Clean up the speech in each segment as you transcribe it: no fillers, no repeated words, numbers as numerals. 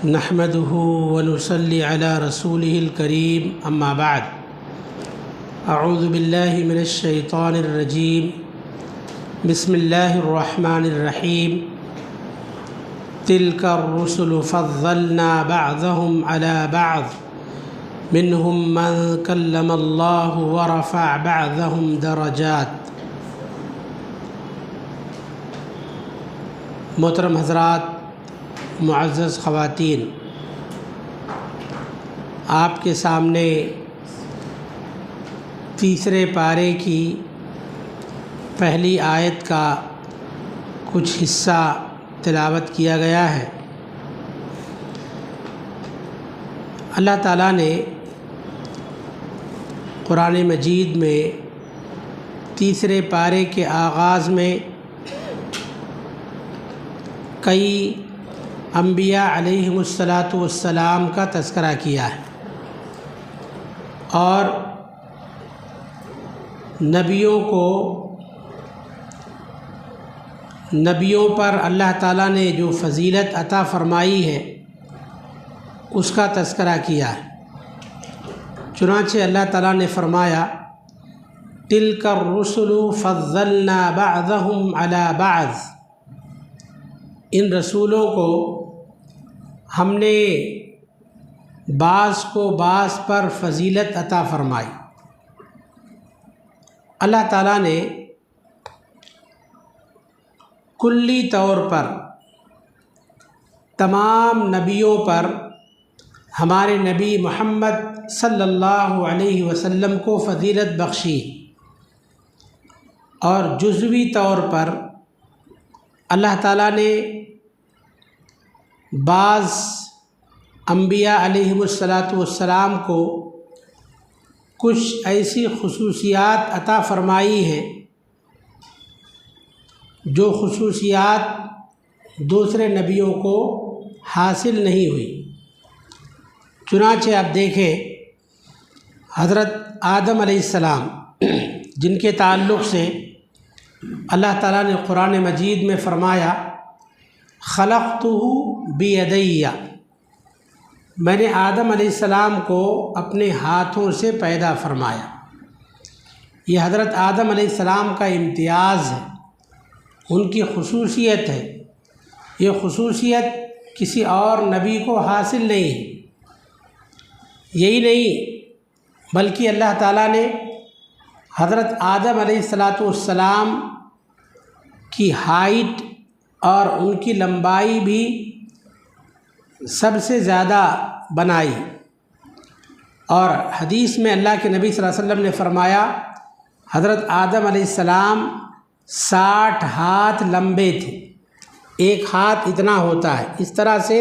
نحمده ونصلي على رسوله الكريم اما بعد اعوذ بالله من الشيطان الرجيم بسم الله الرحمن الرحيم تلك الرسل فضلنا بعضهم على بعض منهم من كلم الله ورفع بعضهم درجات۔ محترم حضرات، معزز خواتین، آپ کے سامنے تیسرے پارے کی پہلی آیت کا کچھ حصہ تلاوت کیا گیا ہے۔ اللہ تعالیٰ نے قرآن مجید میں تیسرے پارے کے آغاز میں کئی انبیاء علیہم السلام کا تذکرہ کیا ہے، اور نبیوں پر اللہ تعالیٰ نے جو فضیلت عطا فرمائی ہے اس کا تذکرہ کیا ہے۔ چنانچہ اللہ تعالیٰ نے فرمایا تلک الرسل فضلنا بعضهم علی بعض، ان رسولوں کو ہم نے بعض کو بعض پر فضیلت عطا فرمائی۔ اللہ تعالیٰ نے کلی طور پر تمام نبیوں پر ہمارے نبی محمد صلی اللہ علیہ وسلم کو فضیلت بخشی، اور جزوی طور پر اللہ تعالیٰ نے بعض انبیاء علیہم السلام کو کچھ ایسی خصوصیات عطا فرمائی ہیں جو خصوصیات دوسرے نبیوں کو حاصل نہیں ہوئی۔ چنانچہ آپ دیکھیں حضرت آدم علیہ السلام، جن کے تعلق سے اللہ تعالیٰ نے قرآن مجید میں فرمایا خلقتہ بیدی، میں نے آدم علیہ السلام کو اپنے ہاتھوں سے پیدا فرمایا۔ یہ حضرت آدم علیہ السلام کا امتیاز ہے، ان کی خصوصیت ہے۔ یہ خصوصیت کسی اور نبی کو حاصل نہیں ہے۔ یہی نہیں بلکہ اللہ تعالیٰ نے حضرت آدم علیہ السلام کی ہائٹ اور ان کی لمبائی بھی سب سے زیادہ بنائی، اور حدیث میں اللہ کے نبی صلی اللہ علیہ وسلم نے فرمایا حضرت آدم علیہ السلام 60 ہاتھ لمبے تھے، ایک ہاتھ اتنا ہوتا ہے۔ اس طرح سے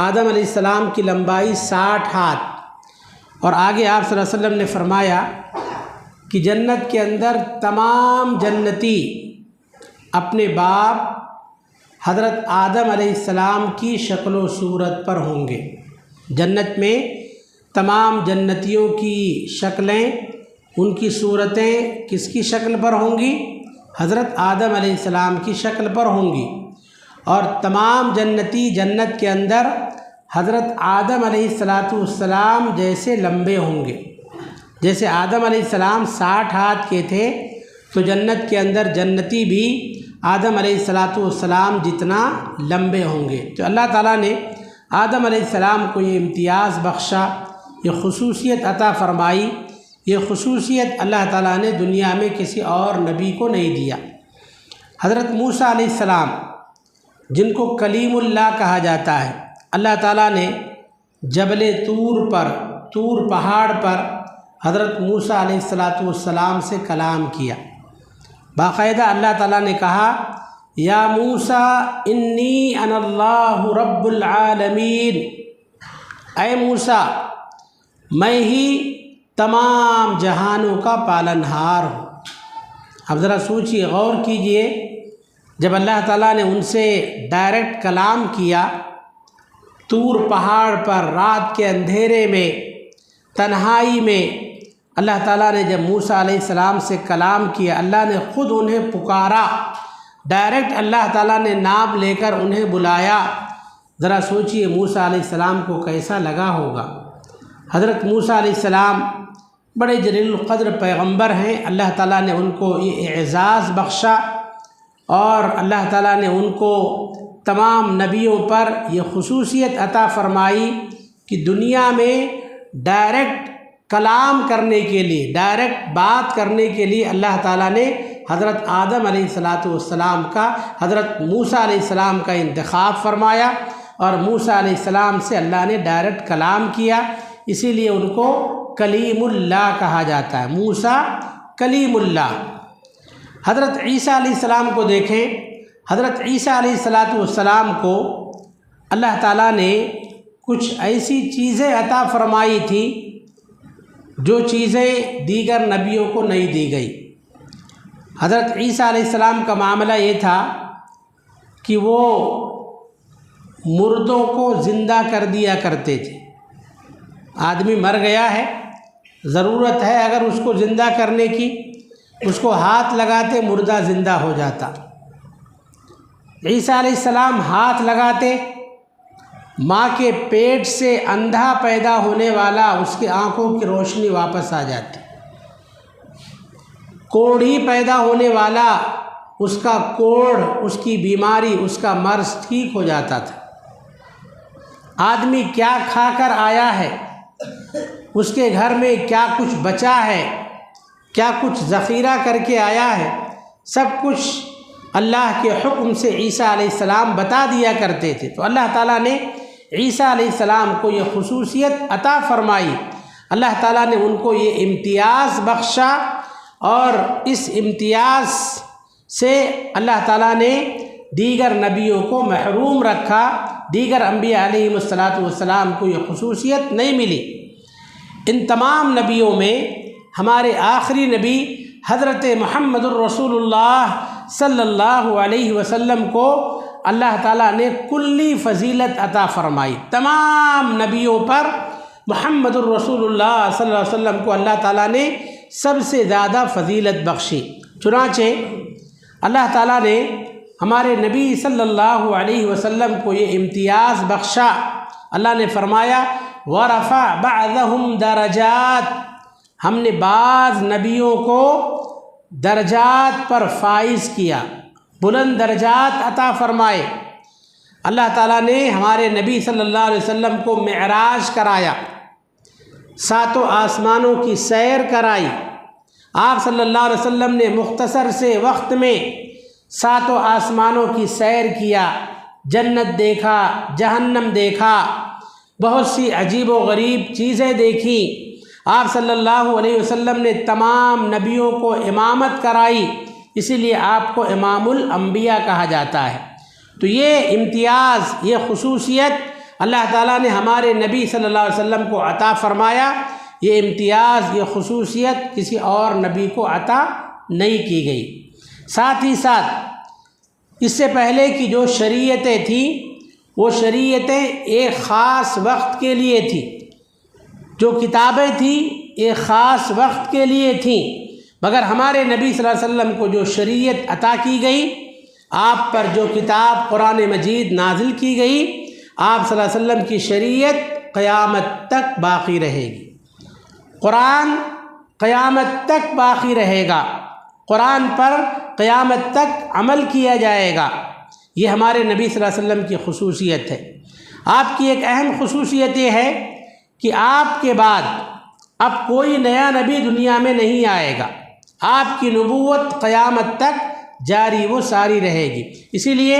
آدم علیہ السلام کی لمبائی 60 ہاتھ۔ اور آگے آپ صلی اللہ علیہ وسلم نے فرمایا کہ جنت کے اندر تمام جنتی اپنے باپ حضرت آدم علیہ السلام کی شکل و صورت پر ہوں گے۔ جنت میں تمام جنتیوں کی شکلیں، ان کی صورتیں کس کی شکل پر ہوں گی؟ حضرت آدم علیہ السلام کی شکل پر ہوں گی، اور تمام جنتی جنت کے اندر حضرت آدم علیہ السلام جیسے لمبے ہوں گے۔ جیسے آدم علیہ السلام 60 ہاتھ کے تھے، تو جنت کے اندر جنتی بھی آدم علیہ السلام جتنا لمبے ہوں گے۔ تو اللہ تعالیٰ نے آدم علیہ السلام کو یہ امتیاز بخشا، یہ خصوصیت عطا فرمائی۔ یہ خصوصیت اللہ تعالیٰ نے دنیا میں کسی اور نبی کو نہیں دیا۔ حضرت موسیٰ علیہ السلام، جن کو کلیم اللہ کہا جاتا ہے، اللہ تعالیٰ نے جبل طور پہاڑ پر حضرت موسیٰ علیہ السلام سے کلام کیا۔ باقاعدہ اللہ تعالیٰ نے کہا یا موسیٰ انی انا اللہ رب العالمین، اے موسیٰ میں ہی تمام جہانوں کا پالنہار ہوں۔ اب ذرا سوچیے، غور کیجئے، جب اللہ تعالیٰ نے ان سے ڈائریکٹ کلام کیا طور پہاڑ پر، رات کے اندھیرے میں، تنہائی میں، اللہ تعالیٰ نے جب موسیٰ علیہ السلام سے کلام کیا، اللہ نے خود انہیں پکارا، ڈائریکٹ اللہ تعالیٰ نے نام لے کر انہیں بلایا، ذرا سوچئے موسیٰ علیہ السلام کو کیسا لگا ہوگا۔ حضرت موسیٰ علیہ السلام بڑے جلیل القدر پیغمبر ہیں، اللہ تعالیٰ نے ان کو یہ اعزاز بخشا اور اللہ تعالیٰ نے ان کو تمام نبیوں پر یہ خصوصیت عطا فرمائی کہ دنیا میں ڈائریکٹ کلام کرنے کے لیے، ڈائریکٹ بات کرنے کے لیے اللہ تعالیٰ نے حضرت آدم علیہ السلام کا، حضرت موسیٰ علیہ السلام کا انتخاب فرمایا اور موسیٰ علیہ السلام سے اللہ نے ڈائریکٹ کلام کیا، اسی لیے ان کو کلیم اللہ کہا جاتا ہے، موسیٰ کلیم اللہ۔ حضرت عیسیٰ علیہ السلام کو دیکھیں، حضرت عیسیٰ علیہ السلام کو اللہ تعالیٰ نے کچھ ایسی چیزیں عطا فرمائی تھی جو چیزیں دیگر نبیوں کو نہیں دی گئی۔ حضرت عیسیٰ علیہ السلام کا معاملہ یہ تھا کہ وہ مردوں کو زندہ کر دیا کرتے تھے۔ آدمی مر گیا ہے، ضرورت ہے اگر اس کو زندہ کرنے کی، اس کو ہاتھ لگاتے مردہ زندہ ہو جاتا۔ عیسیٰ علیہ السلام ہاتھ لگاتے، ماں کے پیٹ سے اندھا پیدا ہونے والا اس کی آنکھوں کی روشنی واپس آ جاتی، کوڑھی پیدا ہونے والا اس کا کوڑھ، اس کی بیماری، اس کا مرض ٹھیک ہو جاتا تھا۔ آدمی کیا کھا کر آیا ہے، اس کے گھر میں کیا کچھ بچا ہے، کیا کچھ ذخیرہ کر کے آیا ہے، سب کچھ اللہ کے حکم سے عیسیٰ علیہ السلام بتا دیا کرتے تھے۔ تو اللہ تعالیٰ نے عیسیٰ علیہ السلام کو یہ خصوصیت عطا فرمائی، اللہ تعالیٰ نے ان کو یہ امتیاز بخشا اور اس امتیاز سے اللہ تعالیٰ نے دیگر نبیوں کو محروم رکھا، دیگر انبیاء علیہ السلام کو یہ خصوصیت نہیں ملی۔ ان تمام نبیوں میں ہمارے آخری نبی حضرت محمد الرسول اللہ صلی اللہ علیہ وسلم کو اللہ تعالیٰ نے کلی فضیلت عطا فرمائی۔ تمام نبیوں پر محمد الرسول اللہ صلی اللہ علیہ وسلم کو اللہ تعالیٰ نے سب سے زیادہ فضیلت بخشی۔ چنانچہ اللہ تعالیٰ نے ہمارے نبی صلی اللہ علیہ وسلم کو یہ امتیاز بخشا، اللہ نے فرمایا وَرَفَعَ بَعْضَهُمْ دَرَجَاتٍ، ہم نے بعض نبیوں کو درجات پر فائز کیا، بلند درجات عطا فرمائے۔ اللہ تعالیٰ نے ہمارے نبی صلی اللہ علیہ وسلم کو معراج کرایا، ساتوں آسمانوں کی سیر کرائی۔ آپ صلی اللہ علیہ وسلم نے مختصر سے وقت میں ساتوں آسمانوں کی سیر کیا، جنت دیکھا، جہنم دیکھا، بہت سی عجیب و غریب چیزیں دیکھیں۔ آپ صلی اللہ علیہ وسلم نے تمام نبیوں کو امامت کرائی، اسی لیے آپ کو امام الانبیاء کہا جاتا ہے۔ تو یہ امتیاز، یہ خصوصیت اللہ تعالیٰ نے ہمارے نبی صلی اللہ علیہ وسلم کو عطا فرمایا، یہ امتیاز، یہ خصوصیت کسی اور نبی کو عطا نہیں کی گئی۔ ساتھ ہی ساتھ اس سے پہلے کی جو شریعتیں تھیں وہ شریعتیں ایک خاص وقت کے لیے تھیں، جو کتابیں تھیں ایک خاص وقت کے لیے تھیں، مگر ہمارے نبی صلی اللہ علیہ وسلم کو جو شریعت عطا کی گئی، آپ پر جو کتاب قرآن مجید نازل کی گئی، آپ صلی اللہ علیہ وسلم کی شریعت قیامت تک باقی رہے گی۔ قرآن قیامت تک باقی رہے گا، قرآن پر قیامت تک عمل کیا جائے گا۔ یہ ہمارے نبی صلی اللہ علیہ وسلم کی خصوصیت ہے۔ آپ کی ایک اہم خصوصیت یہ ہے کہ آپ کے بعد اب کوئی نیا نبی دنیا میں نہیں آئے گا، آپ کی نبوت قیامت تک جاری و ساری رہے گی۔ اسی لیے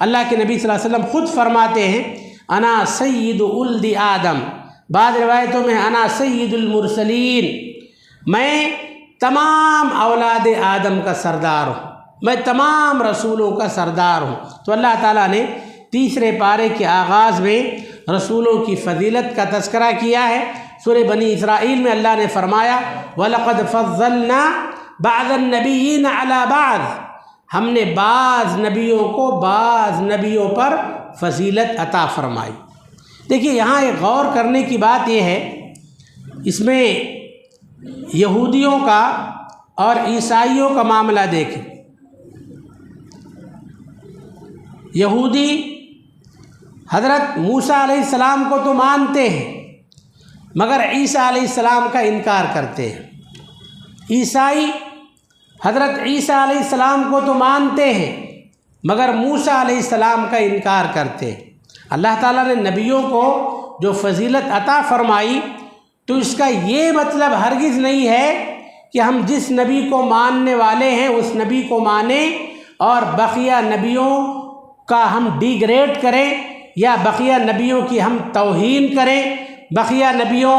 اللہ کے نبی صلی اللہ علیہ وسلم خود فرماتے ہیں انا سید ولد آدم، بعض روایتوں میں انا سید المرسلین، میں تمام اولاد آدم کا سردار ہوں، میں تمام رسولوں کا سردار ہوں۔ تو اللہ تعالیٰ نے تیسرے پارے کے آغاز میں رسولوں کی فضیلت کا تذکرہ کیا ہے۔ سورہ بنی اسرائیل میں اللہ نے فرمایا وَلَقَدْ فَضَّلْنَا بَعْضَ النَّبِيِّينَ عَلَى بَعْضٍ، ہم نے بعض نبیوں کو بعض نبیوں پر فضیلت عطا فرمائی۔ دیکھیے یہاں ایک غور کرنے کی بات یہ ہے، اس میں یہودیوں کا اور عیسائیوں کا معاملہ دیکھیں۔ یہودی حضرت موسیٰ علیہ السلام کو تو مانتے ہیں مگر عیسیٰ علیہ السلام کا انکار کرتے ہیں۔ عیسائی حضرت عیسیٰ علیہ السلام کو تو مانتے ہیں مگر موسیٰ علیہ السلام کا انکار کرتے ہیں۔ اللہ تعالیٰ نے نبیوں کو جو فضیلت عطا فرمائی تو اس کا یہ مطلب ہرگز نہیں ہے کہ ہم جس نبی کو ماننے والے ہیں اس نبی کو مانیں اور بقیہ نبیوں کا ہم ڈیگریڈ کریں یا بقیہ نبیوں کی ہم توہین کریں، بقیہ نبیوں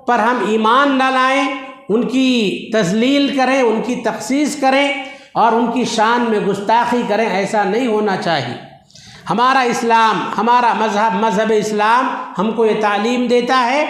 پر ہم ایمان نہ لائیں، ان کی تذلیل کریں، ان کی تخصیص کریں اور ان کی شان میں گستاخی کریں۔ ایسا نہیں ہونا چاہیے۔ ہمارا اسلام، ہمارا مذہب اسلام ہم کو یہ تعلیم دیتا ہے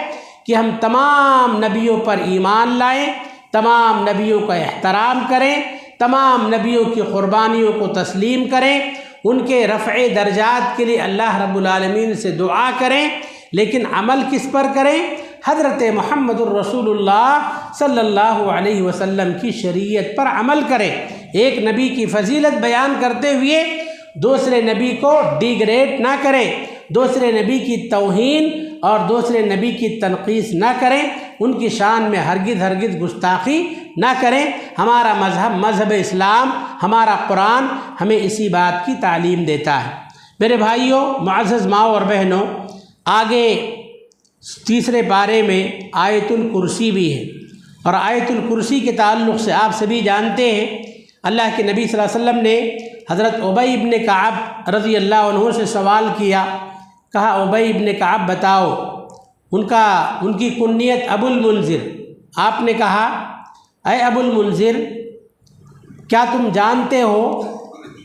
کہ ہم تمام نبیوں پر ایمان لائیں، تمام نبیوں کا احترام کریں، تمام نبیوں کی قربانیوں کو تسلیم کریں، ان کے رفع درجات کے لیے اللہ رب العالمین سے دعا کریں، لیکن عمل کس پر کریں؟ حضرت محمد الرسول اللہ صلی اللہ علیہ وسلم کی شریعت پر عمل کریں۔ ایک نبی کی فضیلت بیان کرتے ہوئے دوسرے نبی کو ڈیگریڈ نہ کریں، دوسرے نبی کی توہین اور دوسرے نبی کی تنقیص نہ کریں، ان کی شان میں ہرگز گستاخی نہ کریں۔ ہمارا مذہب اسلام، ہمارا قرآن ہمیں اسی بات کی تعلیم دیتا ہے۔ میرے بھائیوں، معزز ماؤں اور بہنوں، آگے تیسرے پارے میں آیت الکرسی بھی ہے، اور آیت الکرسی کے تعلق سے آپ سبھی جانتے ہیں اللہ کے نبی صلی اللہ علیہ وسلم نے حضرت ابی ابن کعب رضی اللہ عنہ سے سوال کیا، کہا ابی ابن کعب بتاؤ، ان کی کنیت ابو المنذر، آپ نے کہا اے ابو المنذر، کیا تم جانتے ہو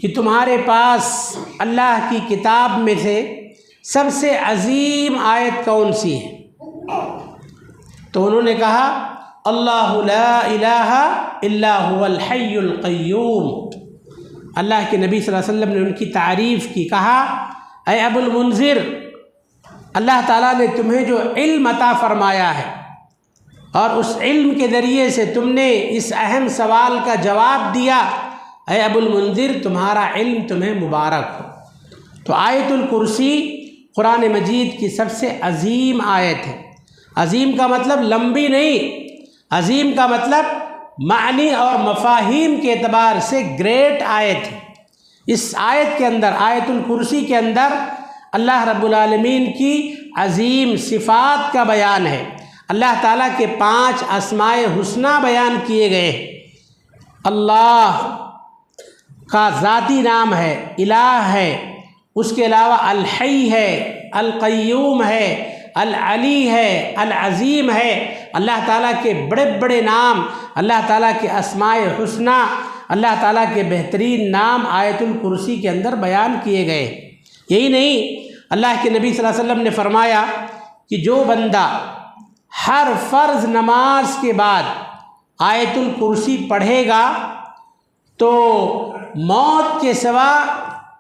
کہ تمہارے پاس اللہ کی کتاب میں سے سب سے عظیم آیت کون سی ہے؟ تو انہوں نے کہا اللہ لا الہ الا هو الحی القیوم۔ اللہ کے نبی صلی اللہ علیہ وسلم نے ان کی تعریف کی، کہا اے ابو المنذر، اللہ تعالیٰ نے تمہیں جو علم عطا فرمایا ہے اور اس علم کے ذریعے سے تم نے اس اہم سوال کا جواب دیا، اے ابو المنذر تمہارا علم تمہیں مبارک ہو۔ تو آیت الکرسی قرآن مجید کی سب سے عظیم آیت ہے۔ عظیم کا مطلب لمبی نہیں، عظیم کا مطلب معنی اور مفاہیم کے اعتبار سے گریٹ آیت ہے۔ اس آیت کے اندر، آیت الکرسی کے اندر اللہ رب العالمین کی عظیم صفات کا بیان ہے۔ اللہ تعالیٰ کے 5 اسماء حسنی بیان کیے گئے ہیں۔ اللہ کا ذاتی نام ہے، الہ ہے، اس کے علاوہ الحی ہے، القیوم ہے، العلی ہے، العظیم ہے۔ اللہ تعالیٰ کے بڑے بڑے نام، اللہ تعالیٰ کے اسماء حسنی، اللہ تعالیٰ کے بہترین نام آیت الکرسی کے اندر بیان کیے گئے۔ یہی نہیں، اللہ کے نبی صلی اللہ علیہ وسلم نے فرمایا کہ جو بندہ ہر فرض نماز کے بعد آیت الکرسی پڑھے گا تو موت کے سوا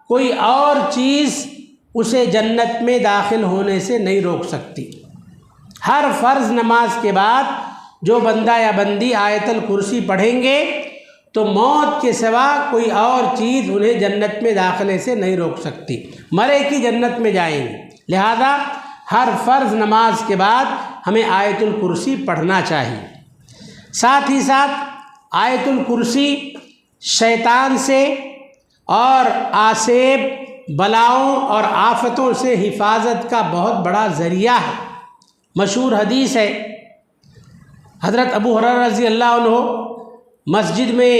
کوئی اور چیز اسے جنت میں داخل ہونے سے نہیں روک سکتی۔ ہر فرض نماز کے بعد جو بندہ یا بندی آیت الکرسی پڑھیں گے تو موت کے سوا کوئی اور چیز انہیں جنت میں داخلے سے نہیں روک سکتی، مرے کی جنت میں جائیں گے۔ لہذا ہر فرض نماز کے بعد ہمیں آیت الکرسی پڑھنا چاہیے۔ ساتھ ہی ساتھ آیت الکرسی شیطان سے اور آسیب، بلاؤں اور آفتوں سے حفاظت کا بہت بڑا ذریعہ ہے۔ مشہور حدیث ہے، حضرت ابو ہریرہ رضی اللہ عنہ مسجد میں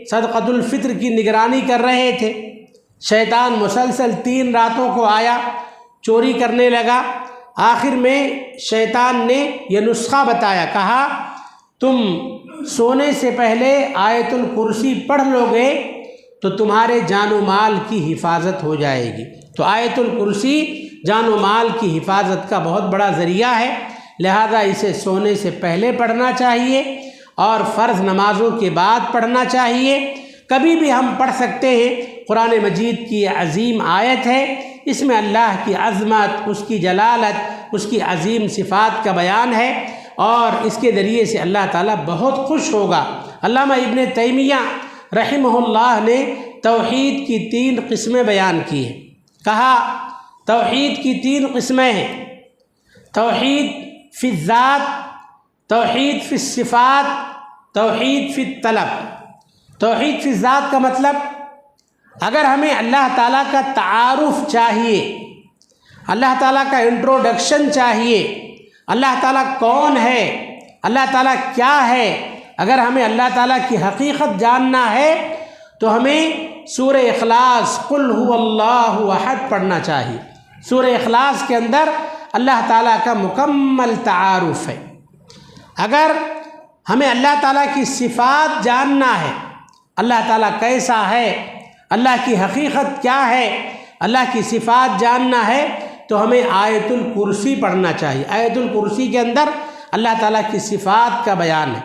صدقۃ الفطر کی نگرانی کر رہے تھے۔ شیطان مسلسل 3 راتوں کو آیا، چوری کرنے لگا۔ آخر میں شیطان نے یہ نسخہ بتایا، کہا تم سونے سے پہلے آیت الکرسی پڑھ لو گے تو تمہارے جان و مال کی حفاظت ہو جائے گی۔ تو آیت الکرسی جان و مال کی حفاظت کا بہت بڑا ذریعہ ہے، لہذا اسے سونے سے پہلے پڑھنا چاہیے اور فرض نمازوں کے بعد پڑھنا چاہیے۔ کبھی بھی ہم پڑھ سکتے ہیں۔ قرآن مجید کی یہ عظیم آیت ہے، اس میں اللہ کی عظمت، اس کی جلالت، اس کی عظیم صفات کا بیان ہے اور اس کے ذریعے سے اللہ تعالیٰ بہت خوش ہوگا۔ علامہ ابن تیمیہ رحمہ اللہ نے توحید کی 3 قسمیں بیان کی ہیں۔ کہا توحید کی 3 قسمیں ہیں، توحید فی الذات، توحید فی الصفات، توحید فی الطلب۔ توحید فی الذات کا مطلب اگر ہمیں اللہ تعالیٰ کا تعارف چاہیے، اللہ تعالیٰ کا انٹروڈکشن چاہیے، اللہ تعالیٰ کون ہے، اللہ تعالیٰ کیا ہے، اگر ہمیں اللہ تعالیٰ کی حقیقت جاننا ہے تو ہمیں سورہ اخلاص قل هو اللہ احد پڑھنا چاہیے۔ سورہ اخلاص کے اندر اللہ تعالیٰ کا مکمل تعارف ہے۔ اگر ہمیں اللہ تعالیٰ کی صفات جاننا ہے، اللہ تعالیٰ کیسا ہے، اللہ کی حقیقت کیا ہے، اللہ کی صفات جاننا ہے تو ہمیں آیت الکرسی پڑھنا چاہیے۔ آیت الکرسی کے اندر اللہ تعالیٰ کی صفات کا بیان ہے۔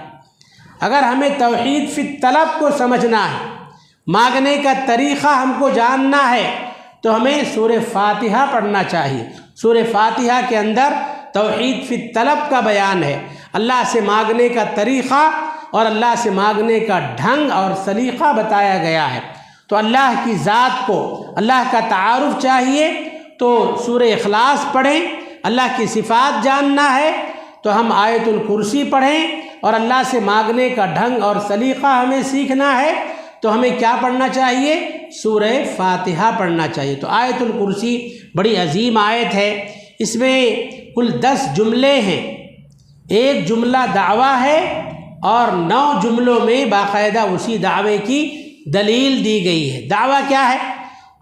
اگر ہمیں توحید فی الطلب کو سمجھنا ہے، مانگنے کا طریقہ ہم کو جاننا ہے تو ہمیں سورہ فاتحہ پڑھنا چاہیے۔ سورہ فاتحہ کے اندر توحید فی الطلب کا بیان ہے، اللہ سے مانگنے کا طریقہ اور اللہ سے مانگنے کا ڈھنگ اور سلیقہ بتایا گیا ہے۔ تو اللہ کی ذات کو، اللہ کا تعارف چاہیے تو سورہ اخلاص پڑھیں، اللہ کی صفات جاننا ہے تو ہم آیت الکرسی پڑھیں، اور اللہ سے مانگنے کا ڈھنگ اور سلیقہ ہمیں سیکھنا ہے تو ہمیں کیا پڑھنا چاہیے؟ سورہ فاتحہ پڑھنا چاہیے۔ تو آیت الکرسی بڑی عظیم آیت ہے، اس میں کل 10 جملے ہیں، ایک جملہ دعویٰ ہے اور 9 جملوں میں باقاعدہ اسی دعوے کی دلیل دی گئی ہے۔ دعویٰ کیا ہے؟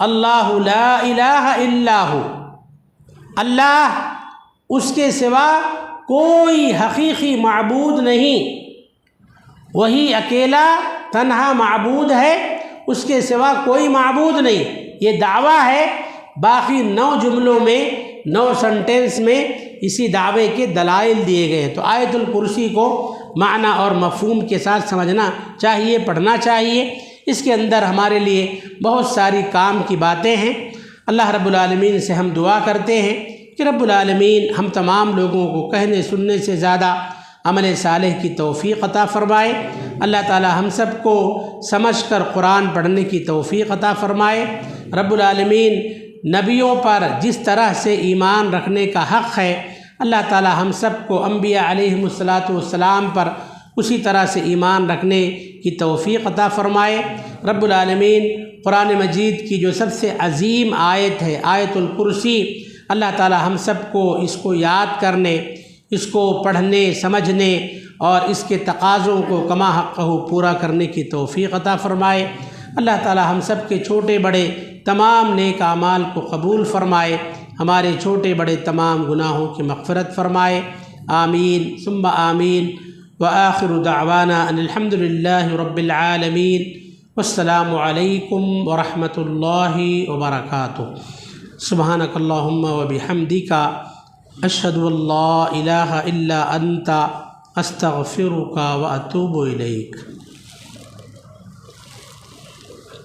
اللہ لا الہ الا ہو، اللہ اس کے سوا کوئی حقیقی معبود نہیں، وہی اکیلا تنہا معبود ہے، اس کے سوا کوئی معبود نہیں، یہ دعویٰ ہے۔ باقی 9 جملوں میں، 9 سنٹنس میں اسی دعوے کے دلائل دیے گئے ہیں۔ تو آیت الکرسی کو معنی اور مفہوم کے ساتھ سمجھنا چاہیے، پڑھنا چاہیے۔ اس کے اندر ہمارے لیے بہت ساری کام کی باتیں ہیں۔ اللہ رب العالمین سے ہم دعا کرتے ہیں کہ رب العالمین ہم تمام لوگوں کو کہنے سننے سے زیادہ عمل صالح کی توفیق عطا فرمائے۔ اللہ تعالی ہم سب کو سمجھ کر قرآن پڑھنے کی توفیق عطا فرمائے۔ رب العالمین نبیوں پر جس طرح سے ایمان رکھنے کا حق ہے، اللہ تعالی ہم سب کو انبیاء علیہم الصلاۃ پر اسی طرح سے ایمان رکھنے کی توفیق عطا فرمائے۔ رب العالمین قرآن مجید کی جو سب سے عظیم آیت ہے آیت الکرسی، اللہ تعالی ہم سب کو اس کو یاد کرنے، اس کو پڑھنے، سمجھنے اور اس کے تقاضوں کو کما حقہ پورا کرنے کی توفیق عطا فرمائے۔ اللہ تعالی ہم سب کے چھوٹے بڑے تمام نیک اعمال کو قبول فرمائے، ہمارے چھوٹے بڑے تمام گناہوں کی مغفرت فرمائے۔ آمین ثم آمین۔ وآخر دعوانا ان الحمد للہ رب العالمین، والسلام علیکم ورحمۃ اللہ وبرکاتہ۔ سبحانک اللہم وبحمدک، اشہد ان لا الہ الا انت، استغفرک واتوب الیک۔